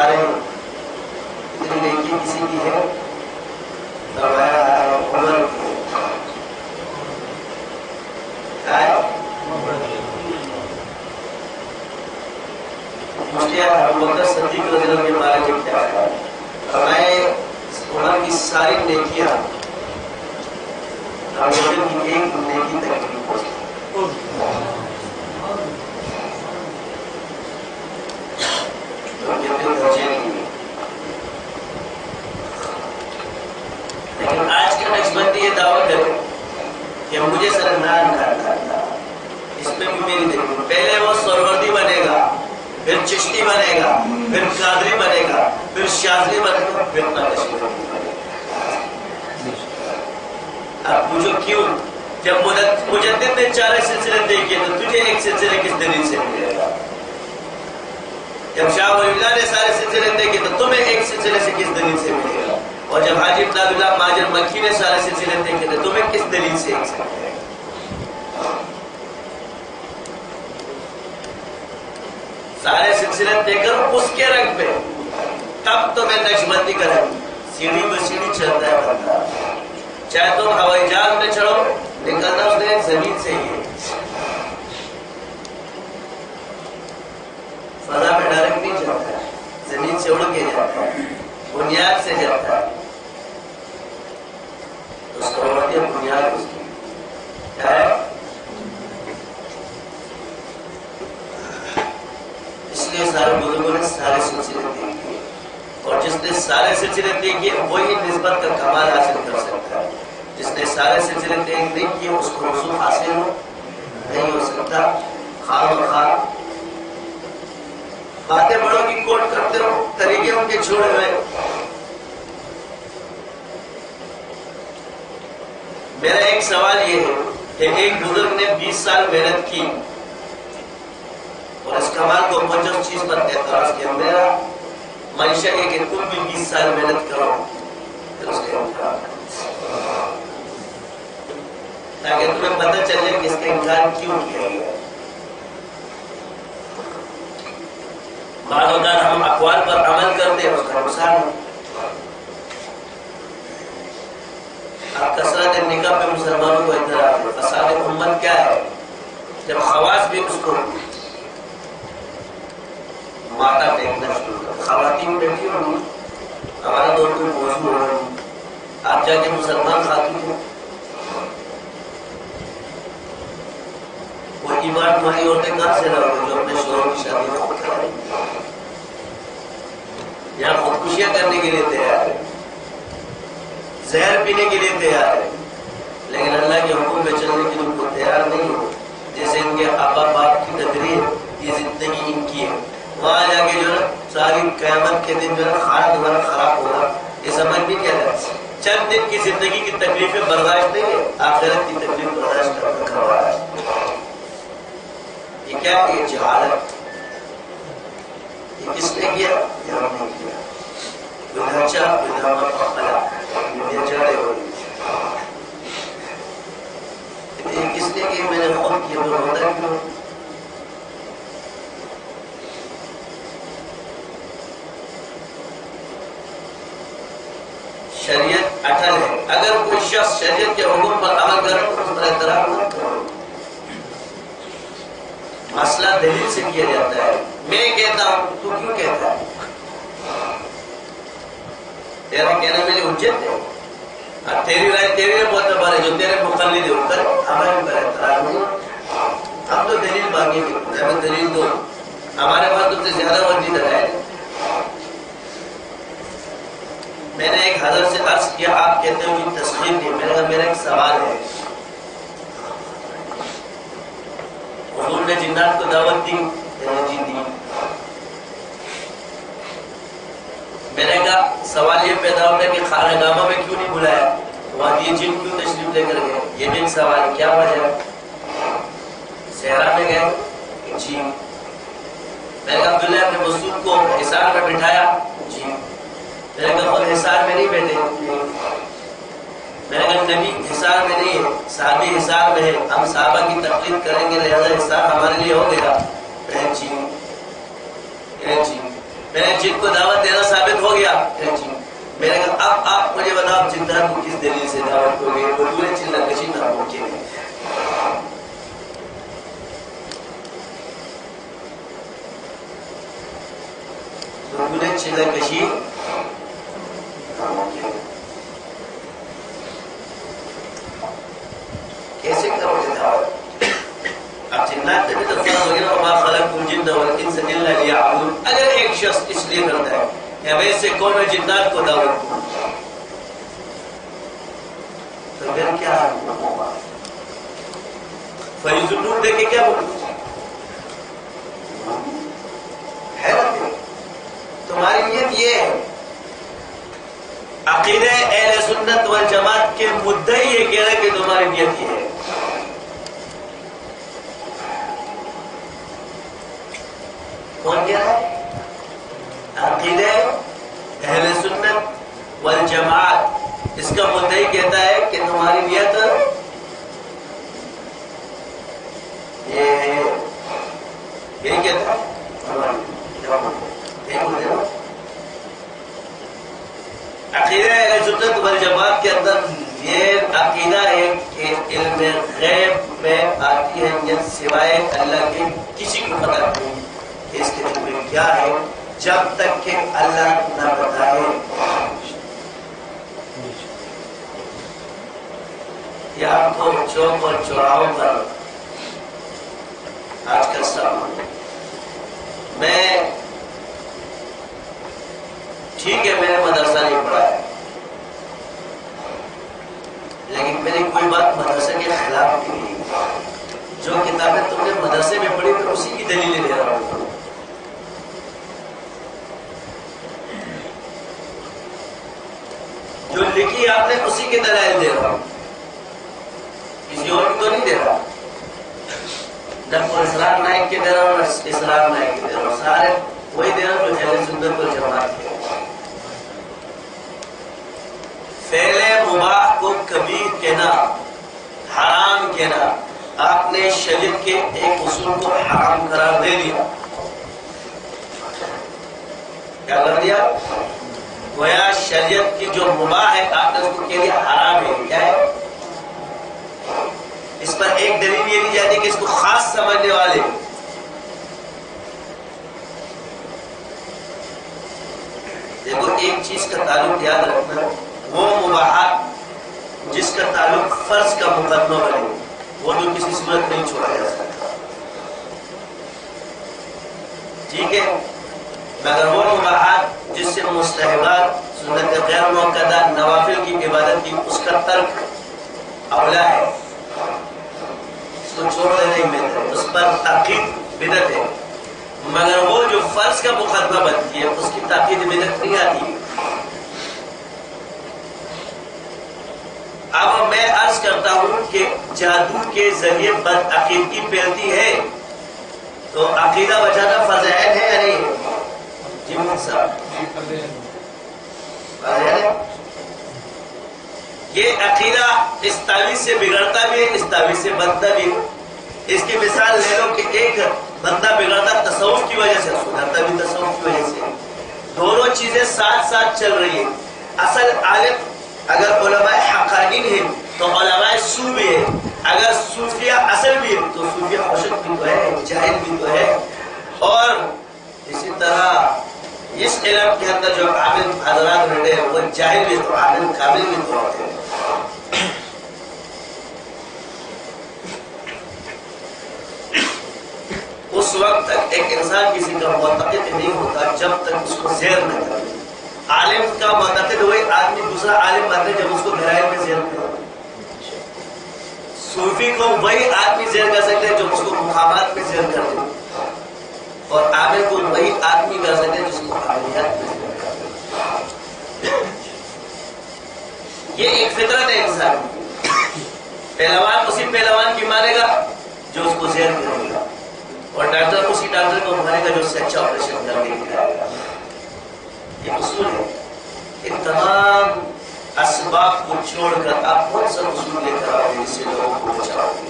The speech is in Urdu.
دکھا رہے ہیں اتنی نیکی کسی کی ہے؟ فرمایا عمر کی مجھے ابو بکر صدیق رضی اللہ کے بارے میں کیا ہے؟ فرمائے عمر کی ساری نیکیاں ابو بکر کی ایک نیکی تک نہیں پہنچی. لیکن آج کے نقشبندی یہ دعویٰ کرے کہ مجھے سرنار کرتا اس میں بھی میری دیکھیں. پہلے وہ سروردی بنے گا، پھر چشتی بنے گا، پھر قادری بنے گا، پھر شاذلی بنے گا، پھر نقشبندی بنے گا. اب پوچھو کیوں؟ جب مجدد نے 4 سلسلے طے کیے تو تجھے ایک سلسلے کس دلیل سے ملے گا؟ جب شاہ ولی اللہ نے سارے سلسلے طے کیے تو تمہیں ایک سلسلے سے کس دلیل سے ملے گا؟ اور جب حاجی عبداللہ مہاجر مکی نے سارے سلسلے طے کیے تو تمہیں کس دلیل سے ایک سے ملے گا؟ سارے سلسلے طے کرو اس کے رنگ پہ، تب تو میں نقشبندی کروں. سیڑھی پہ سیڑھی چلتا ہے بندہ. چاہے تم ہوائی جہاز میں چڑھو، نکلنا اس نے زمین سے ہی ہے. فضا میں ڈائریکٹ نہیں چلتا ہے، زمین سے اڑ کے جاتا ہے، بنیاد سے جاتا ہے. اس کو ہوتی ہے بنیاد اس کی کیا ہے؟ اس لیے سارے بزرگوں نے سارے سلسلے طے کیے، اور جس نے سارے سلسلے طے کیے وہی نسبت کا کمال حاصل کر سکتا ہے. جس نے سارے سلسلے طے نہیں کیے اس کو رسوخ حاصل نہیں ہو سکتا. خواہ مخواہ باتیں بڑوں کی کوٹ کرتے ہو، طریقے ان کے چھوڑے ہوئے. میرا ایک سوال یہ ہے کہ ایک بزرگ نے 20 سال محنت کی اور اس کمال کو پہنچا اس چیز پر اعتراض کیا. میرا منشا ہے کہ تم بھی 20 سال محنت کرو پھر اس کے انکار، تاکہ تمہیں پتہ چل جائے کہ اس کا انکار کیوں کیا گیا. بعض اوقات ہم اقوال پر عمل کرتے ہیں، اس کا نقصان ہے. اب کثرت نکاح پہ مسلمانوں کو اعتراض ہے. فساد امت کیا ہے؟ جب خواص بھی اس کو ماتا ٹیکنا شروع کر. خواتین بیٹھی ہوں گی، ہمارا دور کوئی موضوع ہو رہی، آپ جا کے مسلمان خاتون ہو، وہ ایمان تمہاری عورتیں کہاں سے لاؤ جو اپنے شوہروں کی شادی میں خود کرائیں گے؟ یہاں خودکشیاں کرنے کے لیے تیار ہے، زہر پینے کے لیے تیار ہے، لیکن اللہ کے حکم میں چلنے کے لیے کوئی تیار نہیں ہو. جیسے ان کے آبا باپ کی تقریر، یہ زندگی ان کی ہے، وہاں جا کے جو ہے ساری قیامت کے دن جو ہے کھانا تمہارا خراب ہوگا. یہ سمجھ نہیں کیا ہے. چند دن کی زندگی کی تکلیفیں برداشت نہیں ہے، آخرت کی تکلیف برداشت کرنا ہے. یہ کیا ہے؟ یہ جہالت. یہ کس نے کیا؟ یہ ہم نے کیا. اچھا کس نے کہ میں نے خود کیا تو ہوتا ہے کیوں؟ شریعت اٹل ہے. اگر کوئی شخص شریعت کے حکم پر عمل کرے تو اس پر احترام مت کرو. مسئلہ دلیل سے کیا جاتا ہے. میں کہتا ہوں تو کیوں کہتا ہے؟ تیرا کہنا میری حجت ہے. اب تیری رائے تیرے معتبر ہے، جو تیرے مقلد ہے کر، ہمارے پر احترام نہیں. ہم تو دلیل مانگیں گے، ہمیں دلیل دو. ہمارے پاس تم سے زیادہ مرضی ہے. میں نے ایک حضرت سے عرض کیا، آپ کہتے ہو کہ تسخیر نہیں. میں نے کہا میرا ایک سوال ہے، حضور نے جنات کو دعوت دی؟ جی دی. میں نے کہا سوال یہ پیدا ہوتا ہے کہ خانہ کعبہ میں کیوں نہیں بلایا، وہاں یہ جن کیوں تشریف لے کر گئے؟ یہ بھی ایک سوال ہے. کیا وجہ ہے؟ صحرا میں گئے؟ جی. میں نے کہا عبداللہ اپنے مسعود کو حصار میں بٹھایا؟ جی. میں نے کہا خود حصار میں نہیں بیٹھے؟ میں نے کہا نبی حصار میں نہیں ہے، صحابی حصار میں ہے، ہم صحابہ کی تقلید کریں گے لہذا حصار ہمارے لیے ہو گیا. جی. میں نے جن کو دعوت دینا ثابت ہو گیا. میں نے کہا اب آپ مجھے بتاؤ جنات کو کس دلیل سے دعوت ہو گئی؟ اردو نے چلا کشی ناممکن ہے. اردو نے چلا کشی ناممکن ہے. کیسے کرو گے دعوت؟ اب جنات نے بھی تو فرض ہو گیا وما خلقت الجن والانس الا لیعبدون. اگر ایک شخص اس لیے کرتا ہے کہ میں سے کون میں جنات کو دعوت دوں تو پھر کیا ہوگا؟ فریض النور دے کے کیا بولوں؟ حیرت ہے. تمہاری نیت یہ ہے. عقیدہ اہل سنت والجماعت کے مدعی یہ کہہ رہے کہ تمہاری نیت یہ ہے. کون کہہ رہا ہے؟ عقیدہ اہل سنت والجماعت اس کا مدعی کہتا ہے کہ تمہاری نیت یہی کہتا ہے. عقیدہ اہل سنت والجماعت کے اندر یہ عقیدہ ہے کہ علم غیب میں آتی ہے سوائے اللہ کے کسی کو پتہ نہیں کہ اس کے دل میں کیا ہے جب تک کہ اللہ نہ بتائے. یا تو چوک اور چوراہوں پر آج کل سب میں ٹھیک ہے میں نے مدرسہ نہیں پڑھا ہے لیکن میں نے کوئی بات مدرسے کے خلاف بھی نہیں. جو کتابیں تم نے مدرسے میں پڑھی میں اسی کی دلیلیں دے رہا ہوں. جو لکھی آپ نے اسی کے دلائل دے رہا ہوں. کسی اور کی تو نہیں دے رہا. نہ اسرار نائک کے دے رہا ہوں نہ اسرار نائک کے دے رہا ہوں. سارے وہی دے رہا ہوں جو اہل سنت والجماعت کے. فعل مباح کو کبیر کہنا حرام کہنا آپ نے شریعت کے ایک اصول کو حرام قرار دے دیا. کیا کر دیا؟ گویا شریعت کی جو مباح ہے آپ نے اس کو کہہ دیا حرام ہے. کیا ہے؟ اس پر ایک دلیل یہ دی جاتی ہے کہ اس کو خاص سمجھنے والے دیکھو ایک چیز کا تعلق یاد رکھنا وہ مباحات جس کا تعلق فرض کا مقدمہ بنے وہ تو کسی صورت نہیں چھوڑا جا سکتا. ٹھیک ہے. مگر وہ مباحات جس سے مستحبات سنت غیر موقدہ نوافل کی عبادت کی اس کا ترک اولا ہے اس کو چھوڑ دینے میں اس پر تاکید بدعت ہے. مگر وہ جو فرض کا مقدمہ بنتی ہے اس کی تاکید بدعت نہیں آتی. اب میں عرض کرتا ہوں کہ جادو کے ذریعے بد عقیدگی پھیلتی ہے تو عقیدہ بچانا فرض عین ہے یا نہیں؟ جی صاحب یہ عقیدہ اس تعویذ سے بگڑتا بھی ہے اس تعویذ سے بنتا بھی ہے. اس کی مثال لے لو کہ ایک بندہ بگڑتا تصوف کی وجہ سے سدھرتا بھی تصوف کی وجہ سے. دونوں چیزیں ساتھ ساتھ چل رہی ہیں. اصل عالم اگر علماء حقانین ہیں تو علماء سو بھی ہے. اگر صوفیہ اصل بھی ہے تو صوفیہ خوشک بھی تو ہے جاہل بھی تو ہے. اور اسی طرح اس علم کے اندر جو عامل حضرات بیٹھے ہیں وہ جاہل بھی تو عالم کامل بھی تو ہوتے ہیں. اس وقت تک ایک انسان کسی کا معتقد نہیں ہوتا جب تک اس کو زیر نہ کرے. عالم کا معتقد وہی آدمی دوسرا عالم بنتے جب اس کو گہرائی میں زیر کرے. صوفی کو وہی آدمی زیر کر سکتے ہیں جو اس کو مقامات میں زیر کر دے اور عامل کو وہی آدمی کر سکتے ہیں جس کو عملیات میں زیر کر دے. یہ ایک فطرت ہے انسان. پہلوان اسی پہلوان کی مانے گا جو اس کو زیر کرے گا اور ڈاکٹر اسی ڈاکٹر کو مانے گا جو اس سے اچھا آپریشن کر کے دکھائے گا. یہ اصول ہے. ان تمام اسباب کو چھوڑ کر آپ کون سا اصول لے کر آؤ گے جس سے لوگوں کو بچاؤ گے؟